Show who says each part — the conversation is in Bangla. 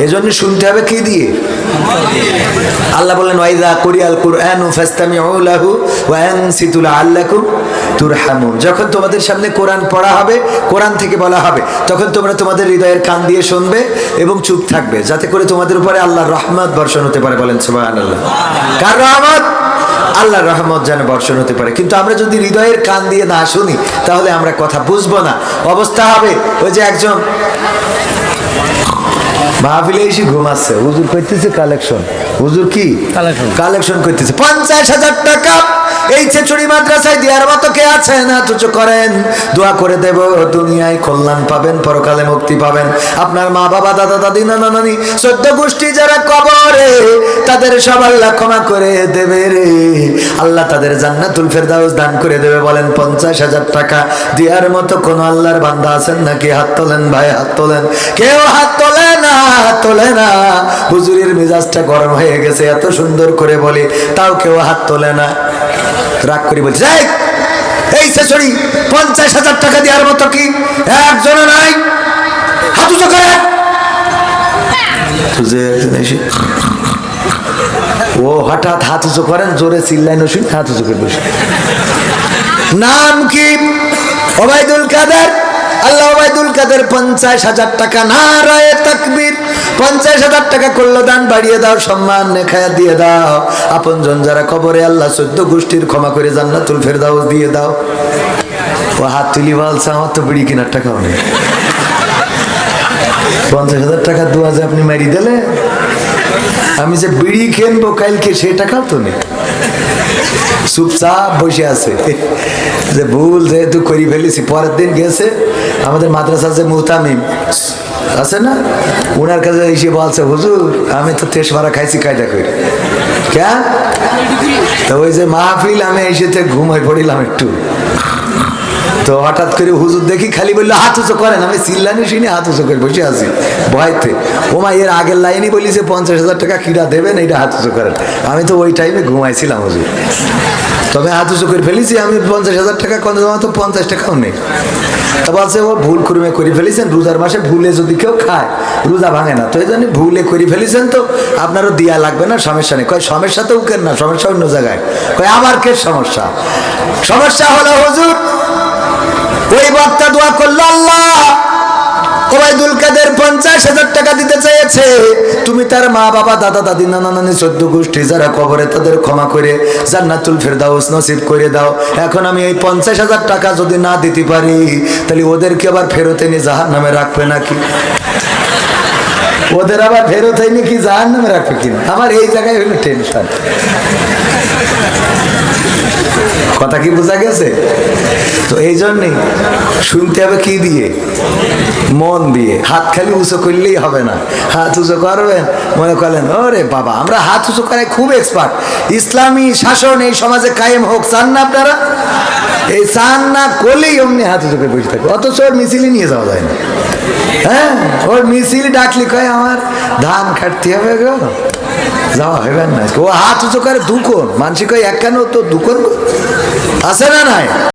Speaker 1: এজন্য শুনতে হবে কি দিয়ে? আল্লাহ বললেন ওয়াইদা কুরিয়াল কুরআনু ফাসতামিউ লাহু ওয়া আনসিতু লাআল্লাকুম তুরহামুন। যখন তোমাদের সামনে কোরআন পড়া হবে, কোরআন থেকে বলা হবে, তখন তোমরা তোমাদের হৃদয়ের কান দিয়ে শুনবে এবং চুপ থাকবে, যাতে করে তোমাদের উপরে আল্লাহর রহমত বর্ষণ হতে পারে। বলেন সুবহানাল্লাহ। কার রহমত? আল্লাহর রহমত যেন বর্ষণ হতে পারে। কিন্তু আমরা যদি হৃদয়ের কান দিয়ে না শুনি, তাহলে আমরা কথা বুঝবো না। অবস্থা হবে ওই যে একজন মাহফিলে এসে ঘুমাচ্ছে, হুজুর করতেছে কালেকশন। হুজুর কি কালেকশন করতেছে? 50,000 টাকা এই ছেচুড়ি মাদ্রাসায় দেওয়ার মতো কে আছে? না তুচো করেন, দোয়া করে দেব, দুনিয়ায় কল্যাণ পাবেন, পরকালে মুক্তি পাবেন। আপনার মা বাবা, দাদা দাদি, নানা নানি, 14 গোষ্ঠী যারা কবরে, তাদের সব আল্লাহ ক্ষমা করে দেবে রে। আল্লাহ তাদের জান্নাতুল ফেরদাউস দান করে দেবে। বলেন 50,000 টাকা দেওয়ার মতো কোন আল্লাহর বান্দা আছেন নাকি? হাত তোলেন ভাই, হাত তোলেন। কেউ হাত তোলে না, হাত তোলে না। হুজুরের মেজাজটা গরম হয়ে গেছে, এত সুন্দর করে বলি, তাও কেউ হাত তোলে না। রাগ করে বলছে, এই ছেচুড়ি 50,000 টাকা দেওয়ার মতো কি একজনও নাই? হাত উঁচু করেন। ও হঠাৎ হাত উঁচু করেন, জোরে চিল্লাই নসুন, হাত উঁচু করে বসে। নাম কি? ওবায়দুল কাদের। আল্লাহ ওবায়দুল কাদের 50,000 টাকা। নারায়ে তাকবীর। 50,000 টাকা করলো দান, বাড়িয়ে দাও, সম্মান নেখায়া দিয়ে দাও। আপনজন যারা কবরে, আল্লাহ 14 গোষ্ঠীর ক্ষমা করে জান্নাতুল ফেরদাউস দিয়ে দাও। ও হাত তুলি বলছে, আমার তো বিড়ি কেনার টাকাও নেই। 50,000 টাকা দোয়া যে আপনি মারি দিলে, আমি যে বিড়ি কিনবো কালকে সে টাকাও তো নেই। চুপচাপ বসে আছে, যে ভুল যেহেতু করে ফেলেছি। পরের দিন গেছে আমাদের মাদ্রাসা যে মুহতামিম আছে না, ওনার কাছে এসে বলছে, হুজুর আমি তো তেজ মারা খাইছি কায়দা করে। কেন? তো ওই যে মাহফিল, আমি এসে ঘুমাই পড়িলাম একটু। তো হঠাৎ করে হুজুর দেখি খালি বললো হাত উঁচু করেন। আমি চিল্লানি শুনি হাত উঁচু করে বসে আছি ভয়তে। ওমা এর আগের লাইনই বলিছে 50,000 টাকা কিরা দেবেন, এইটা হাত উঁচু করেন। আমি তো ওই টাইমে ঘুমাইছিলাম হুজুর, তবে হাত উঁচু করে ফেলেছি। আমি 50,000 টাকা কোন জমা তো 50 টাকাও নেই। তা বলছে ও ভুল করে ফেলেছেন, রোজার মাসে ভুলে যদি কেউ খায় রোজা ভাঙে না, তো এই জন্য ভুলে করে ফেলেছেন, তো আপনারও দিয়া লাগবে না, সমস্যা নেই। কয় সমস্যা তো উকেন না, সমস্যা অন্য জায়গায়। কয় আবার কে সমস্যা? সমস্যা হলো হুজুর ওই বক্তা দোয়া করলো, আল্লাহ ওবায়দুল কাদের 50,000 টাকা দিতে চেয়েছে, তুমি তার মা বাবা, দাদা দাদি, নানা নানি, 14 গোষ্ঠী যারা কবরে, তাদের ক্ষমা করে জান্নাতুল ফেরদাউস নসিব করে দাও। এখন আমি এই 50,000 টাকা যদি না দিতে পারি, তাহলে ওদেরকে আবার ফেরত এনে জাহান্নামে রাখবে নাকি? ওদের আবার ফেরত এনে কি জাহান্নামে রাখবে কিনা? আমার এই জায়গায় হলো টেনশন। কথা কি বোঝা গেছে? তো এই জন্যই শুনতে হবে কি দিয়ে? মন দিয়ে। হাত খালি উঁচু করলেই হবে না, হাত উঁচু করবেন। মনে করলেন ওরে বাবা, আমরা হাত উঁচু করায় খুব এক্সপার্ট। ইসলামী শাসন এই সমাজে কায়েম হোক, চান না আপনারা? এই চান না করলেই অমনি হাত উঁচু করে বসে থাকে। অথচ ওর মিছিলে নিয়ে যাওয়া যায় না। হ্যাঁ, ওর মিছিল ডাকলি কয় আমার ধান কাটতে হবে গো, যাওয়া হবে না। ও হাত উঁচু করে দুকন, মানসিক এক কেন তো দুকন আছে না নাই?